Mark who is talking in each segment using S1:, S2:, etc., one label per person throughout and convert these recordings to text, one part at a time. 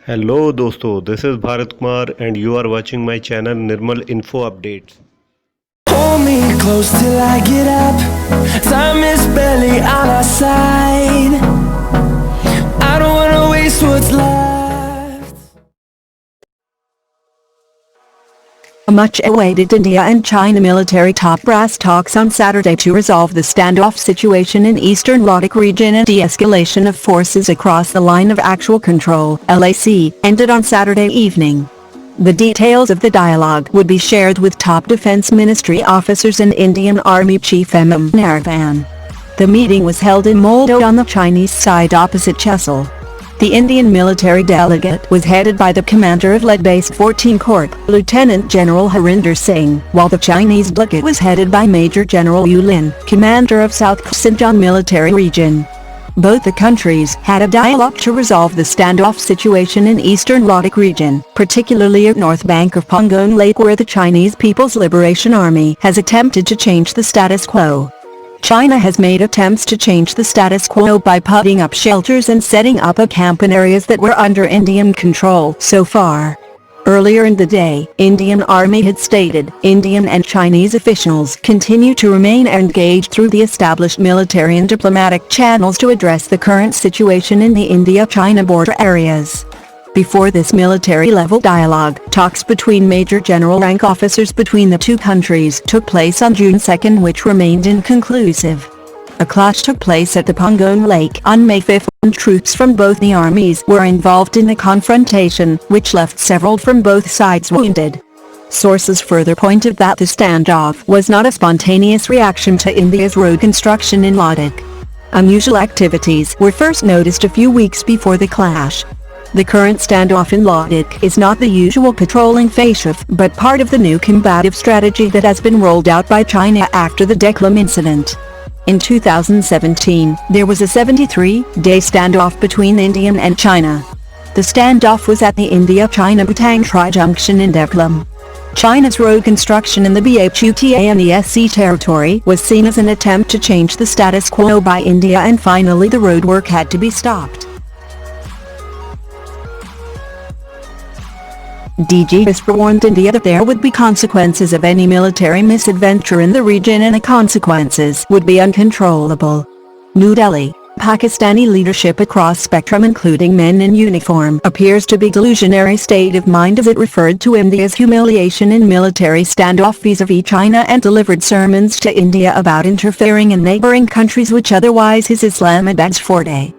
S1: Hello दोस्तों, this is Bharat Kumar and you are watching my channel Nirmal info updates.
S2: Hold me close till I get up. Time is barely on our side. I don't wanna waste what's left.
S3: A much-awaited India and China military top brass talks on Saturday to resolve the standoff situation in eastern Ladakh region and de-escalation of forces across the line of actual control (LAC) ended on Saturday evening. The details of the dialogue would be shared with top Defense Ministry officers and Indian Army Chief M.M. Narayan. The meeting was held in Moldo on the Chinese side opposite Chesil. The Indian military delegate was headed by the commander of Lead Base 14 Corps, Lieutenant General Harinder Singh, while the Chinese delegate was headed by Major General Yu Lin, commander of South Xinjiang Military Region. Both the countries had a dialogue to resolve the standoff situation in eastern Ladakh region, particularly at north bank of Pangong Lake where the Chinese People's Liberation Army has attempted to change the status quo. China has made attempts to change the status quo by putting up shelters and setting up a camp in areas that were under Indian control so far. Earlier in the day, Indian Army had stated Indian and Chinese officials continue to remain engaged through the established military and diplomatic channels to address the current situation in the India-China border areas. Before this military-level dialogue, talks between major general rank officers between the two countries took place on June 2 which remained inconclusive. A clash took place at the Pangong Lake on May 5 when troops from both the armies were involved in the confrontation, which left several from both sides wounded. Sources further pointed that the standoff was not a spontaneous reaction to India's road construction in Ladakh. Unusual activities were first noticed a few weeks before the clash. The current standoff in Ladakh is not the usual patrolling fascia, but part of the new combative strategy that has been rolled out by China after the Deklam incident. In 2017, there was a 73-day standoff between India and China. The standoff was at the India-China Batang Tri Junction in Deklam. China's road construction in the Bhuta and the SC territory was seen as an attempt to change the status quo by India, and finally the road work had to be stopped. DG has warned India that there would be consequences of any military misadventure in the region and the consequences would be uncontrollable. New Delhi, Pakistani leadership across spectrum including men in uniform appears to be delusionary state of mind as it referred to India's humiliation in military standoff vis-a-vis China and delivered sermons to India about interfering in neighboring countries which otherwise is Islamabad's forte.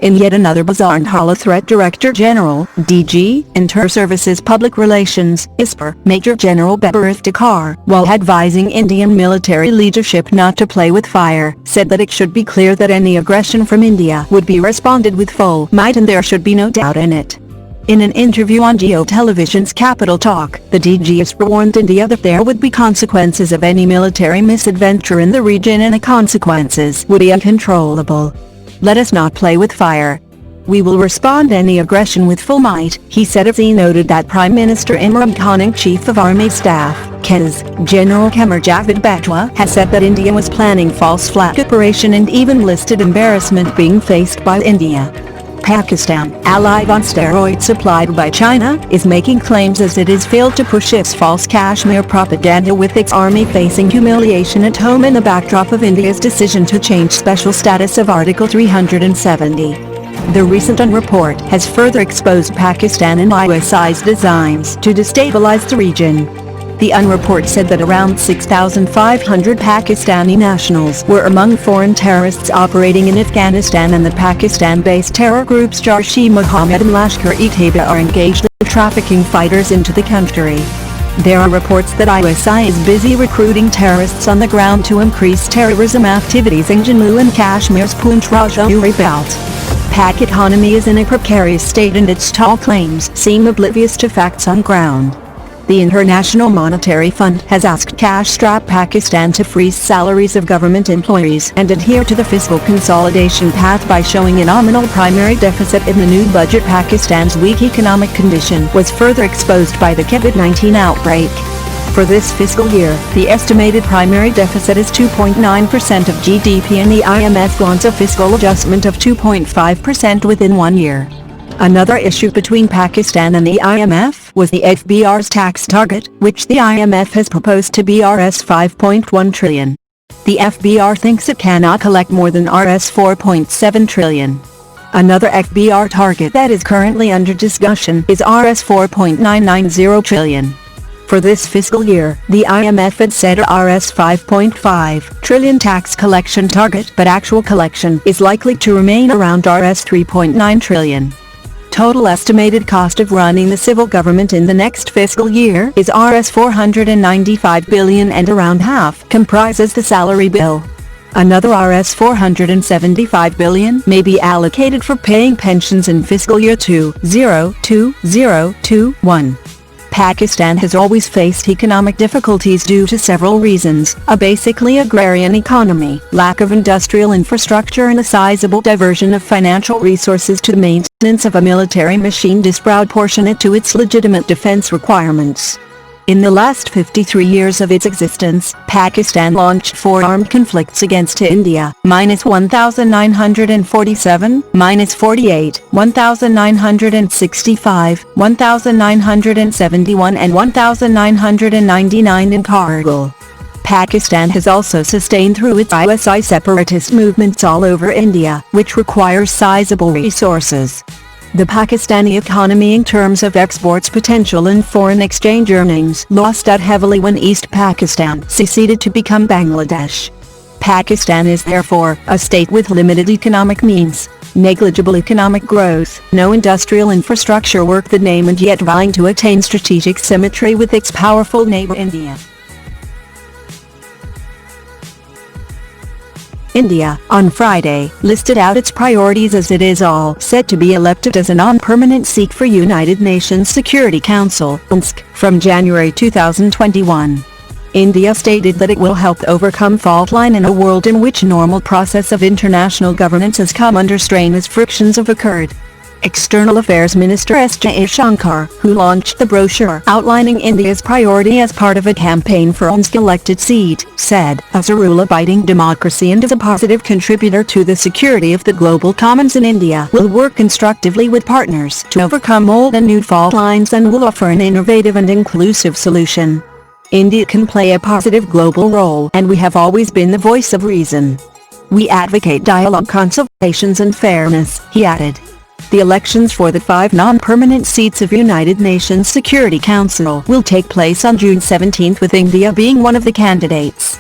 S3: In yet another bizarre Hala Threat Director General, DG, Inter-Services Public Relations, ISPR, Major General Bharat Kumar, while advising Indian military leadership not to play with fire, said that it should be clear that any aggression from India would be responded with full might and there should be no doubt in it. In an interview on Jio Television's Capital Talk, the DG has warned India that there would be consequences of any military misadventure in the region and the consequences would be uncontrollable. Let us not play with fire. We will respond any aggression with full might, he said as he noted that Prime Minister Imran Khan and Chief of Army Staff, KES, General Qamar Javed Bajwa, has said that India was planning false flag operation and even listed embarrassment being faced by India. Pakistan, allied on steroids supplied by China, is making claims as it has failed to push its false Kashmir propaganda with its army facing humiliation at home in the backdrop of India's decision to change special status of Article 370. The recent UN report has further exposed Pakistan and ISI's designs to destabilize the region. The UN report said that around 6,500 Pakistani nationals were among foreign terrorists operating in Afghanistan, and the Pakistan-based terror groups Jaish-e-Mohammed and Lashkar-e-Taiba are engaged in trafficking fighters into the country. There are reports that ISI is busy recruiting terrorists on the ground to increase terrorism activities in Jammu and Kashmir's Poonch Rajouri belt. Pak economy is in a precarious state and its tall claims seem oblivious to facts on ground. The International Monetary Fund has asked cash-strapped Pakistan to freeze salaries of government employees and adhere to the fiscal consolidation path by showing a nominal primary deficit in the new budget. Pakistan's weak economic condition was further exposed by the COVID-19 outbreak. For this fiscal year, the estimated primary deficit is 2.9% of GDP and the IMF wants a fiscal adjustment of 2.5% within 1 year. Another issue between Pakistan and the IMF was the FBR's tax target, which the IMF has proposed to be Rs 5.1 trillion. The FBR thinks it cannot collect more than Rs 4.7 trillion. Another FBR target that is currently under discussion is Rs 4.990 trillion. For this fiscal year, the IMF had set a Rs 5.5 trillion tax collection target, but actual collection is likely to remain around Rs 3.9 trillion. Total estimated cost of running the civil government in the next fiscal year is Rs 495 billion, and around half comprises the salary bill. Another Rs 475 billion may be allocated for paying pensions in fiscal year 2020-21. Pakistan has always faced economic difficulties due to several reasons: a basically agrarian economy, lack of industrial infrastructure, and a sizable diversion of financial resources to the maintenance of a military machine disproportionate to its legitimate defense requirements. In the last 53 years of its existence, Pakistan launched 4 armed conflicts against India, -1947, -48, 1965, 1971 and 1999 in Kargil. Pakistan has also sustained through its ISI separatist movements all over India, which requires sizable resources. The Pakistani economy in terms of exports potential and foreign exchange earnings lost out heavily when East Pakistan seceded to become Bangladesh. Pakistan is therefore a state with limited economic means, negligible economic growth, no industrial infrastructure worth the name, and yet vying to attain strategic symmetry with its powerful neighbor India. India, on Friday, listed out its priorities as it is all set to be elected as a non-permanent seat for United Nations Security Council from January 2021. India stated that it will help overcome fault line in a world in which normal process of international governance has come under strain as frictions have occurred. External Affairs Minister S. Jaishankar, who launched the brochure outlining India's priority as part of a campaign for one's elected seat, said, "As a rule-abiding democracy and as a positive contributor to the security of the global commons in India, will work constructively with partners to overcome old and new fault lines and will offer an innovative and inclusive solution. India can play a positive global role, and we have always been the voice of reason. We advocate dialogue, consultations and fairness," he added. The elections for the 5 non-permanent seats of United Nations Security Council will take place on June 17, with India being one of the candidates.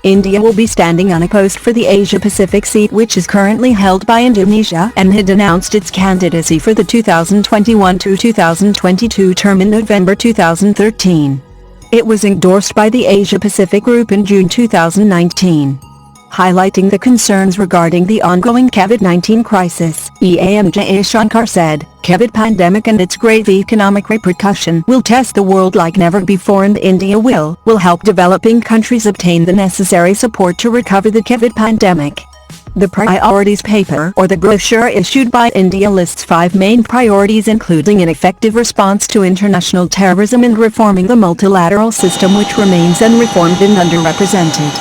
S3: India will be standing unopposed for the Asia-Pacific seat, which is currently held by Indonesia, and had announced its candidacy for the 2021-2022 term in November 2013. It was endorsed by the Asia-Pacific Group in June 2019. Highlighting the concerns regarding the ongoing COVID-19 crisis, EAM Jaishankar said, "COVID pandemic and its grave economic repercussion will test the world like never before, and India will help developing countries obtain the necessary support to recover the COVID pandemic." The priorities paper, or the brochure issued by India, lists 5 main priorities, including an effective response to international terrorism and reforming the multilateral system, which remains unreformed and underrepresented.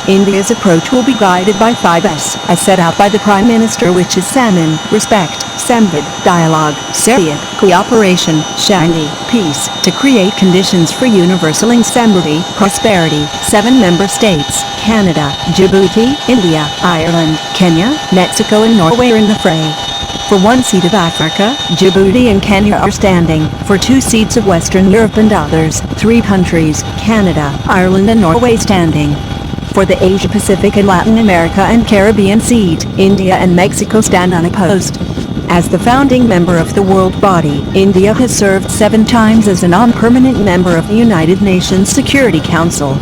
S3: India's approach will be guided by 5 S, as set out by the Prime Minister, which is Saman, respect, Samvad, dialogue, Saryat, cooperation, Shanti, peace, to create conditions for universal Samriddhi, prosperity. 7 member states, Canada, Djibouti, India, Ireland, Kenya, Mexico and Norway are in the fray. For 1 seat of Africa, Djibouti and Kenya are standing. For 2 seats of Western Europe and others, 3 countries, Canada, Ireland and Norway standing. For the Asia-Pacific and Latin America and Caribbean seat, India and Mexico stand unopposed. As the founding member of the world body, India has served 7 times as a non-permanent member of the United Nations Security Council.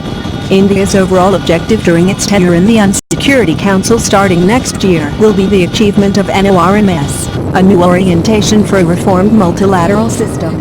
S3: India's overall objective during its tenure in the UN Security Council starting next year will be the achievement of NORMS, a new orientation for a reformed multilateral system.